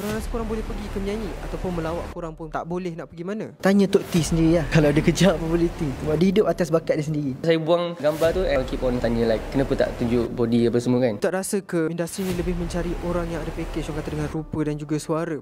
Korang rasa korang boleh pergi ke menyanyi ataupun melawak, korang pun tak boleh nak pergi mana? Tanya Tok T sendiri lah kalau dia kejar probability. Sebab dia hidup atas bakat dia sendiri. Saya buang gambar tu and keep on tanya like kenapa tak tunjuk body apa semua kan. Tak rasa ke industri ni lebih mencari orang yang ada package, orang kata dengan rupa dan juga suara?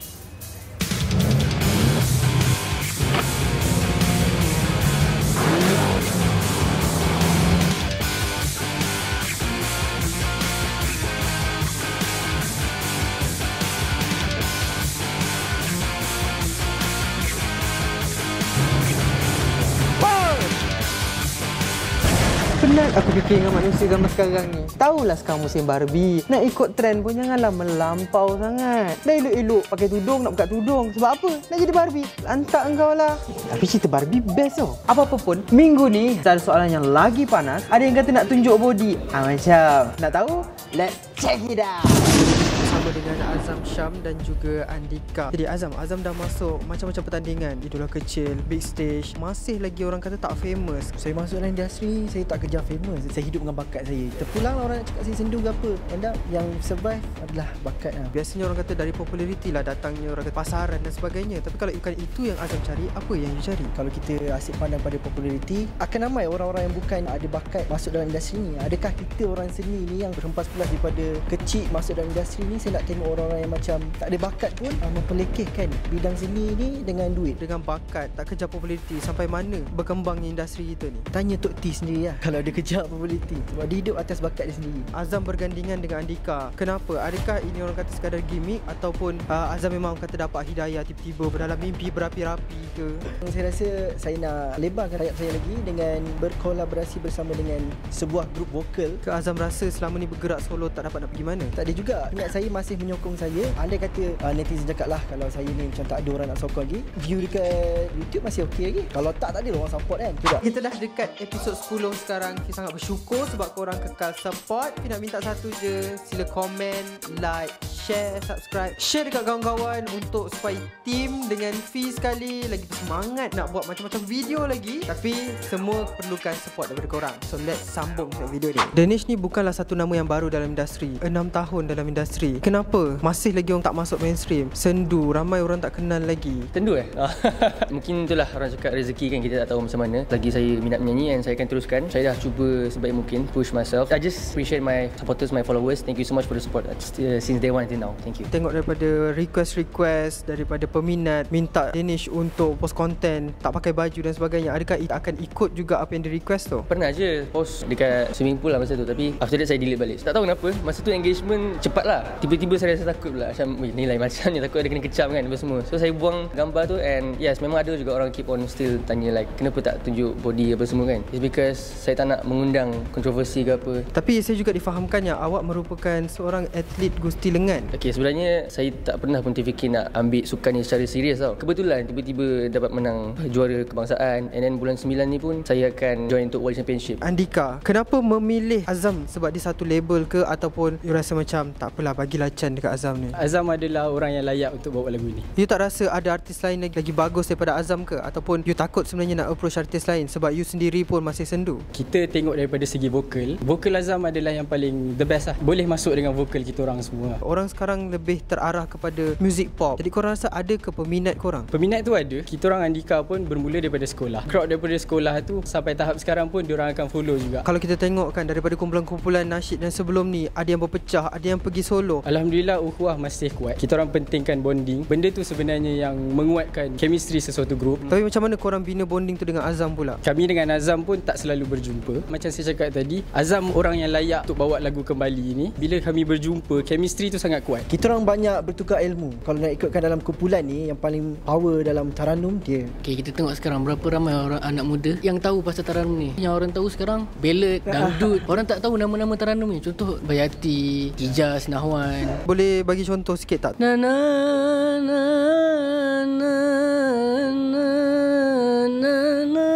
Penat aku fikir dengan manusia zaman sekarang ni. Tahulah sekarang musim Barbie. Nak ikut trend pun janganlah melampau sangat. Dah elok-elok pakai tudung, nak buka tudung. Sebab apa? Nak jadi Barbie. Lantak engkau lah. Tapi cerita Barbie best tau. Apa-apa pun, minggu ni ada soalan yang lagi panas. Ada yang kata nak tunjuk body. Macam, nak tahu? Let's check it out. Bersama dengan Azam Syam dan juga Andika. Jadi Azam dah masuk macam-macam pertandingan. Idola kecil, big stage. Masih lagi orang kata tak famous. Saya masuk dalam industri, saya tak kejar famous. Saya hidup dengan bakat saya. Terpulang orang nak cakap saya sendu ke apa. End up yang survive adalah bakat lah. Biasanya orang kata dari populariti lah datangnya orang kata pasaran dan sebagainya. Tapi kalau bukan itu yang Azam cari, apa yang you cari? Kalau kita asyik pandang pada populariti, akan ramai orang-orang yang bukan ada bakat masuk dalam industri ni. Adakah kita orang seni ni yang berhempas pulas daripada kecil masuk dalam industri ni, saya nak tengok orang-orang yang macam tak ada bakat pun memperlekehkan bidang seni ni dengan duit. Dengan bakat, tak kejar populariti, sampai mana berkembangnya industri kita ni? Tanya Tok T sendiri lah kalau dia kejar populariti. Sebab dia hidup atas bakat dia sendiri. Azam bergandingan dengan Andika. Kenapa? Adakah ini orang kata sekadar gimmick ataupun Azam memang kata dapat hidayah tiba-tiba dalam mimpi berapi-api ke? Saya rasa saya nak lebarkan sayap saya lagi dengan berkolaborasi bersama dengan sebuah grup vokal. Ke Azam rasa selama ni bergerak solo tak dapat nak pergi mana? Tak ada juga. Ingat saya masih menyokong saya. Andai kata netizen cakap lah kalau saya ni macam tak ada orang nak sokong lagi, view dekat YouTube masih okey lagi. Kalau tak ada orang support kan. Tidak. Kita dah dekat episod 10 sekarang. Kita sangat bersyukur sebab korang kekal support. Kita nak minta satu je, sila komen, like, share, subscribe, share dekat kawan-kawan untuk supaya team dengan Fee sekali lagi semangat nak buat macam-macam video lagi. Tapi semua perlukan support daripada korang. So let's sambung ke video ni. Danish ni bukanlah satu nama yang baru dalam industri. 6 tahun dalam industri. Kenapa masih lagi orang tak masuk mainstream? Sendu, ramai orang tak kenal lagi. Sendu mungkin itulah orang cakap rezeki kan, kita tak tahu macam mana. Lagi saya minat menyanyi and saya akan teruskan. Saya dah cuba sebaik mungkin push myself. I just appreciate my supporters, my followers. Thank you so much for the support since day one until now. Thank you. Tengok daripada request daripada peminat minta Danish untuk post konten tak pakai baju dan sebagainya. Adakah akan ikut juga apa yang di request tu? Pernah je post dekat swimming pool lah masa tu, tapi after that saya delete balik. Tak tahu kenapa masa tu engagement cepat lah. Tiba-tiba saya rasa takut pula, macam ni lain macam ni, takut ada kena kecam kan apa semua. So saya buang gambar tu and yes, memang ada juga orang keep on still tanya like kenapa tak tunjuk body apa semua kan. It's because saya tak nak mengundang kontroversi ke apa. Tapi saya juga difahamkan yang awak merupakan seorang atlet gusti lengan. Okay, sebenarnya saya tak pernah pun terfikir nak ambil sukan ni secara serius tau. Kebetulan tiba-tiba dapat menang juara kebangsaan and then bulan 9 ni pun saya akan join untuk World Championship. Andika, kenapa memilih Azam? Sebab dia satu label ke ataupun you rasa macam tak apalah bagilah Chan dekat Azam ni? Azam adalah orang yang layak untuk bawa lagu ni. You tak rasa ada artis lain lagi bagus daripada Azam ke? Ataupun you takut sebenarnya nak approach artis lain sebab you sendiri pun masih sendu? Kita tengok daripada segi vokal Azam adalah yang paling the best lah. Boleh masuk dengan vokal kita orang semua. Orang sekarang lebih terarah kepada music pop. Jadi korang rasa ada ke peminat korang? Peminat tu ada. Kita orang Andika pun bermula daripada sekolah. Crowd daripada sekolah tu sampai tahap sekarang pun diorang akan follow juga. Kalau kita tengok kan daripada kumpulan-kumpulan nasyid dan sebelum ni, ada yang berpecah, ada yang pergi solo. Alhamdulillah ukhuwah masih kuat. Kita orang pentingkan bonding. Benda tu sebenarnya yang menguatkan chemistry sesuatu grup. Tapi macam mana korang bina bonding tu dengan Azam pula? Kami dengan Azam pun tak selalu berjumpa. Macam saya cakap tadi, Azam orang yang layak untuk bawa lagu kembali ni. Bila kami berjumpa, chemistry tu sangat kuat. Kita orang banyak bertukar ilmu. Kalau nak ikutkan dalam kumpulan ni, yang paling power dalam taranum dia. Okay, kita tengok sekarang berapa ramai orang anak muda yang tahu pasal taranum ni. Yang orang tahu sekarang ballad, dangdut. Orang tak tahu nama-nama taranum ni. Contoh Bayati, Hijaz, Nahwan. Boleh bagi contoh sikit tak? Na na na na na na na.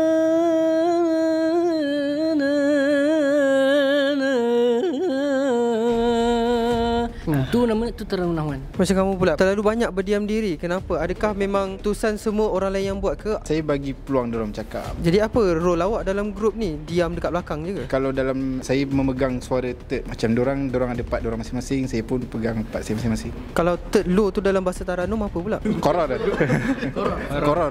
Tu nama tu taranum Nahwan. Macam kamu pula, terlalu banyak berdiam diri. Kenapa? Adakah memang tusan semua orang lain yang buat ke? Saya bagi peluang diorang cakap. Jadi apa role awak dalam grup ni? Diam dekat belakang je ke? Kalau dalam saya memegang suara third, macam diorang ada part diorang masing-masing, saya pun pegang part saya masing-masing. Kalau third low tu dalam bahasa Taranum apa pula? Koror dah.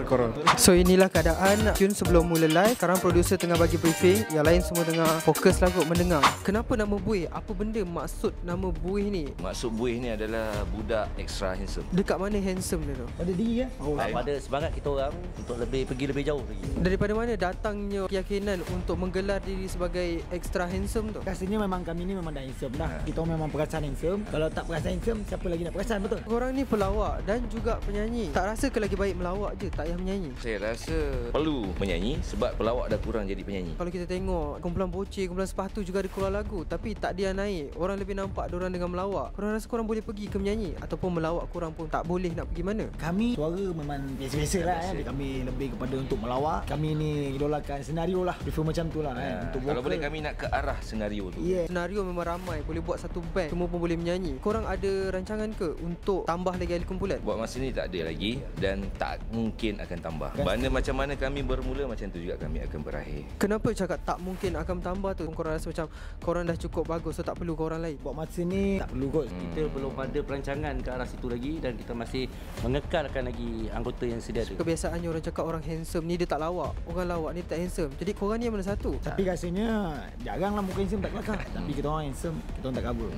Koror. So inilah keadaan Jun sebelum mula live. Sekarang producer tengah bagi briefing, yang lain semua tengah fokus lah kot mendengar. Kenapa nama Buih? Apa benda maksud nama Buih ni? Maksud Buih ni adalah budak extra handsome. Dekat mana handsome dia tu? Pada diri ya. Pada semangat kita orang untuk pergi lebih jauh lagi. Daripada mana datangnya keyakinan untuk menggelar diri sebagai extra handsome tu? Rasanya memang kami ni memang dah handsome dah. Kita memang perasan handsome. Kalau tak perasan handsome, siapa lagi nak perasan, betul? Korang ni pelawak dan juga penyanyi. Tak rasa ke lagi baik melawak je, tak payah menyanyi? Saya rasa perlu menyanyi sebab pelawak dah kurang jadi penyanyi. Kalau kita tengok kumpulan bocil, kumpulan sepatu juga ada keluar lagu, tapi tak dia naik. Orang lebih nampak diorang dengan melawak. Korang rasa korang boleh pergi ke menyanyi? Ataupun melawak korang pun tak boleh nak pergi mana? Kami suara memang biasa-biasa lah kan. Kami lebih kepada untuk melawak. Kami ni idolakan senario lah. Prefer macam tu lah kan. Untuk Kalau vocal, boleh kami nak ke arah senario tu. yeah. Senario memang ramai, boleh buat satu band, semua pun boleh menyanyi. Korang ada rancangan ke untuk tambah lagi ahli kumpulan? Buat masa ni tak ada lagi dan tak mungkin akan tambah. Mana macam mana kami bermula, macam tu juga kami akan berakhir. Kenapa cakap tak mungkin akan tambah tu? Korang rasa macam korang dah cukup bagus, so tak perlu korang lain? Buat masa ni tak perlu kot. Kita belum ada perancangan ke arah situ lagi dan kita masih mengekalkan lagi anggota yang sedia ada. Kebiasaannya orang cakap orang handsome ni dia tak lawak, orang lawak ni tak handsome. Jadi korang ni yang mana satu? Tapi rasanya jarang lah muka handsome tak kelakar. Tapi kita orang handsome, kita orang tak cover.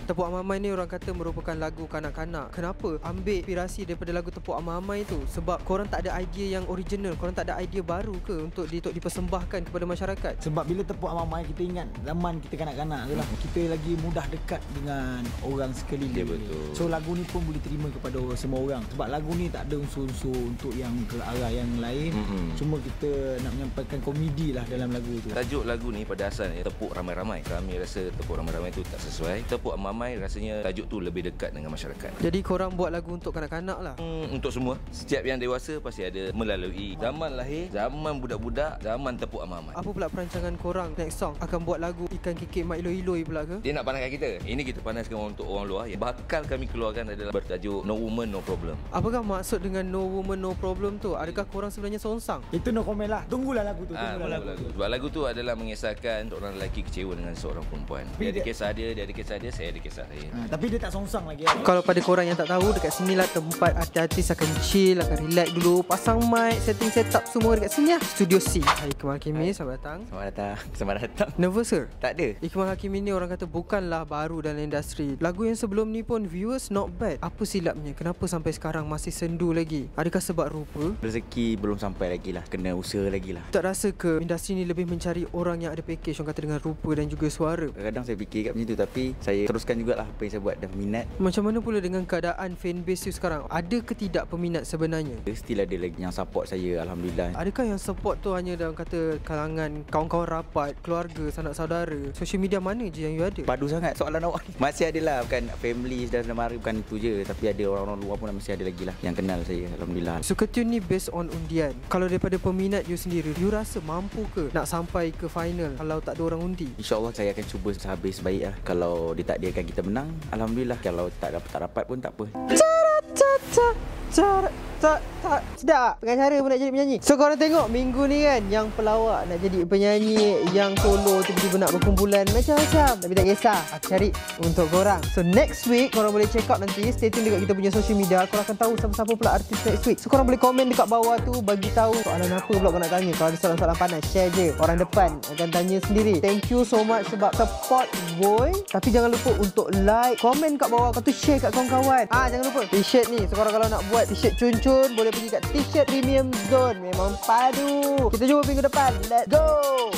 Tepuk Amai ni orang kata merupakan lagu kanak-kanak. Kenapa ambil inspirasi daripada lagu Tepuk Amai tu? Sebab korang tak ada idea yang original, korang tak ada idea baru ke untuk dipersembahkan kepada masyarakat? Sebab bila Tepuk Amai kita ingat zaman kita kanak-kanak tu lah. Kita lagi mudah dekat dengan orang sekeliling. Ya, betul. So lagu ni pun boleh terima kepada semua orang. Sebab lagu ni tak ada unsur-unsur untuk yang ke arah yang lain. Cuma kita nak menyampaikan komedi lah dalam lagu tu. Tajuk lagu ni pada asalnya Tepuk Ramai-Ramai. Kami rasa Tepuk Ramai-Ramai tu tak sesuai. Tepuk Amai rasanya tajuk tu lebih dekat dengan masyarakat. Jadi korang buat lagu untuk kanak-kanak lah. Untuk semua, setiap yang dewasa pasti ada melalui zaman lahir, zaman budak-budak, zaman Tepuk Amai. Apa pula perancangan korang next song? Akan buat lagu Ikan Kikik Mak Iloi-Iloi pula ke? Dia nak panaskan kita. Ini kita panaskan untuk orang luar. Yang bakal kami keluarkan adalah bertajuk No Woman No Problem. Apakah maksud dengan No Woman No Problem tu? Adakah korang sebenarnya songsang? Itu no comment lah. Tunggulah lagu tu. Tunggulah lagu tu. Sebab lagu tu adalah mengisahkan seorang lelaki kecewa dengan seorang perempuan. Dia ada kisah dia ada kisah dia, saya ada kisah saya. Tapi dia tak songsang lagi. Kalau pada korang yang tak tahu, dekat sini lah tempat artis-artis akan chill, akan relax dulu, pasang mic, setting setup semua dekat sini lah. Studio C. Hai, Iqmal Hakimi, selamat datang. Selamat datang. Nervous ke? Tak ada. Iqmal Hakimi ni orang kata bukanlah baru dalam industri. Lagu yang sebelum ni pun viewers not bad. Apa silapnya? Kenapa sampai sekarang masih sendu lagi? Adakah sebab rupa? Rezeki belum sampai lagi lah. Kena usaha lagi lah. Tak rasa ke industri ni lebih mencari orang yang ada package, orang kata dengan rupa dan juga suara? Kadang-kadang saya fikir kat macam tu, tapi saya teruskan jugalah apa yang saya buat, dah minat. Macam mana pula dengan keadaan fanbase you sekarang? Ada ke tidak peminat sebenarnya? Still ada lagi yang support saya, Alhamdulillah. Adakah yang support tu hanya dalam kata kalangan kawan-kawan rapat, keluarga, sanak saudara? Social media mana je yang you ada? Padu sangat soalan awak ni. Masih ada lah, bukan family dan mari, bukan itu je. Tapi ada orang-orang luar pun masih ada lagi lah yang kenal saya, Alhamdulillah. Suka Tune ni based on undian. Kalau daripada peminat you sendiri, you rasa mampu ke nak sampai ke final kalau tak ada orang undi? InsyaAllah saya akan cuba sehabis baik lah. Kalau ditakdirkan kita menang, Alhamdulillah. Kalau tak dapat pun tak apa. Sedap pengacara pun nak jadi penyanyi. So korang tengok minggu ni kan, yang pelawak nak jadi penyanyi, yang solo tiba-tiba nak berkumpulan, macam-macam. Tapi tak kisah, aku cari untuk korang. So next week korang boleh check out nanti. Stay tune dekat kita punya social media. Korang akan tahu siapa-siapa pula artis next week. So korang boleh komen dekat bawah tu, bagi tahu soalan apa pula kau nak tanya. Kalau ada soalan-soalan panas, share je. Orang depan akan tanya sendiri. Thank you so much sebab support boy. Tapi jangan lupa untuk like, komen kat bawah. Kau tu share kat kawan-kawan. Jangan lupa t-shirt ni. So korang kalau nak buat t-shirt cun-cun, boleh pergi kat T-shirt Premium Zone. Memang padu. Kita jumpa minggu depan. Let's go.